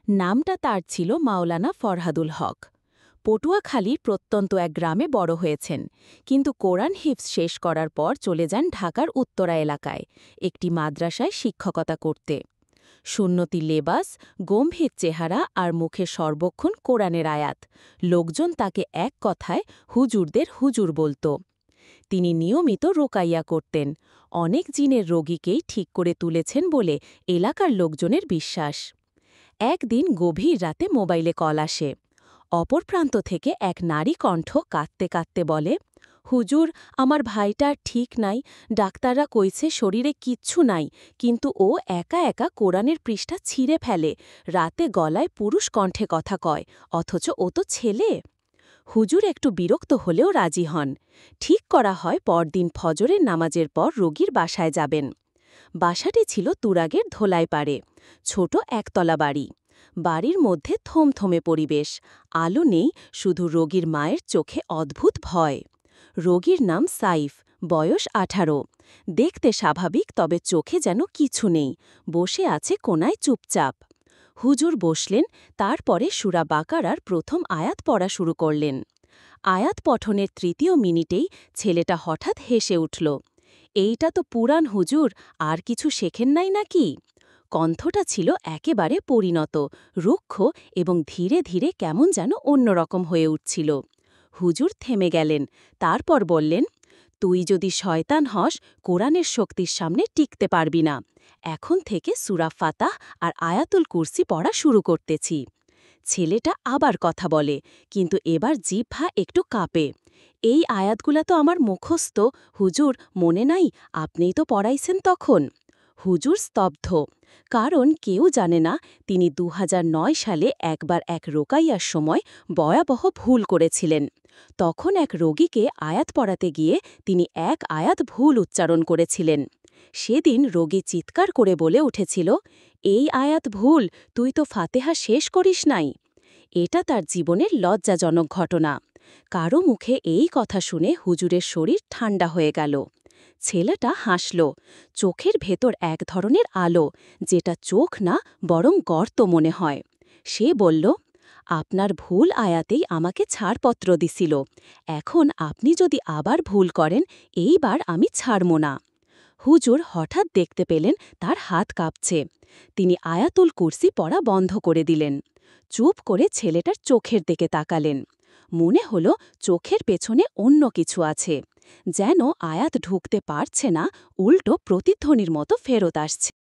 নামটা তার ছিল মাওলানা ফরহাদুল হক। পটুয়াখালীর প্রত্যন্ত এক গ্রামে বড় হয়েছেন, কিন্তু কোরআন হিফজ শেষ করার পর চলে যান ঢাকার উত্তরা এলাকায় একটি মাদ্রাসায় শিক্ষকতা করতে। সুন্নতি লেবাস, গম্ভীর চেহারা আর মুখে সর্বক্ষণ কোরআনের আয়াত। লোকজন তাকে এক কথায় হুজুরদের হুজুর বলত। তিনি নিয়মিত রোকাইয়া করতেন, অনেক জিনের রোগীকেই ঠিক করে তুলেছেন বলে এলাকার লোকজনের বিশ্বাস। একদিন গভীর রাতে মোবাইলে কল আসে। অপর প্রান্ত থেকে এক নারী কণ্ঠ কাঁদতে কাঁদতে বলে, হুজুর, আমার ভাইটার ঠিক নাই, ডাক্তাররা কইছে শরীরে কিচ্ছু নাই, কিন্তু ও একা একা কোরআনের পৃষ্ঠা ছিঁড়ে ফেলে, রাতে গলায় পুরুষ কণ্ঠে কথা কয়, অথচ ও তো ছেলে। হুজুর একটু বিরক্ত হলেও রাজি হন। ঠিক করা হয় পরদিন ফজরের নামাজের পর রোগীর বাসায় যাবেন। বাসাটি ছিল তুরাগের ধোলাই পাড়ে, ছোট একতলা বাড়ি। বাড়ির মধ্যে থমথমে পরিবেশ, আলো নেই, শুধু রোগীর মায়ের চোখে অদ্ভুত ভয়। রোগীর নাম সাইফ, বয়স 18। দেখতে স্বাভাবিক, তবে চোখে যেন কিছু নেই, বসে আছে কোনায় চুপচাপ। হুজুর বসলেন, তারপরে সূরা বাকারার প্রথম আয়াত পড়া শুরু করলেন। আয়াত পঠনের তৃতীয় মিনিটেই ছেলেটা হঠাৎ হেসে উঠল। এইটা তো পুরাণ হুজুর, আর কিছু শেখেন নাই নাকি? কণ্ঠটা ছিল একেবারে পরিণত, রুক্ষ এবং ধীরে ধীরে কেমন যেন অন্যরকম হয়ে উঠছিল। হুজুর থেমে গেলেন, তারপর বললেন, তুই যদি শয়তান হস, কোরআনের শক্তির সামনে টিকতে পারবি না। এখন থেকে সূরা ফাতাহ আর আয়াতুল কুরসি পড়া শুরু করতেছি। ছেলেটা আবার কথা বলে, কিন্তু এবার জিহ্বা একটু কাঁপে। এই আয়াতগুলা তো আমার মুখস্থ, হুজুর, মনে নাই, আপনিই তো পড়াইছেন তখন। হুজুর স্তব্ধ, কারণ কেউ জানে না তিনি 2009 সালে একবার এক রোকাইয়ার সময় ভয়াবহ ভুল করেছিলেন। তখন এক রোগীকে আয়াত পড়াতে গিয়ে তিনি এক আয়াত ভুল উচ্চারণ করেছিলেন। সেদিন রোগী চিৎকার করে বলে উঠেছিল, এই আয়াত ভুল, তুই তো ফাতেহা শেষ করিস নাই। এটা তার জীবনের লজ্জাজনক ঘটনা। কারো মুখে এই কথা শুনে হুজুরের শরীর ঠান্ডা হয়ে গেল। ছেলেটা হাসল, চোখের ভেতর এক ধরনের আলো, যেটা চোখ না বরং গর্ত মনে হয়। সে বলল, আপনার ভুল আয়াতেই আমাকে ছাড়পত্র দিছিল, এখন আপনি যদি আবার ভুল করেন, এইবার আমি ছাড়ব না। হুজুর হঠাৎ দেখতে পেলেন তার হাত কাঁপছে। তিনি আয়াতুল কুরসি পড়া বন্ধ করে দিলেন। চুপ করে ছেলেটার চোখের দিকে তাকালেন। মনে হল চোখের পেছনে অন্য কিছু আছে, যেন আয়াত ঢুকতে পারছে না, উল্টো প্রতিধ্বনির মতো ফেরত আসছে।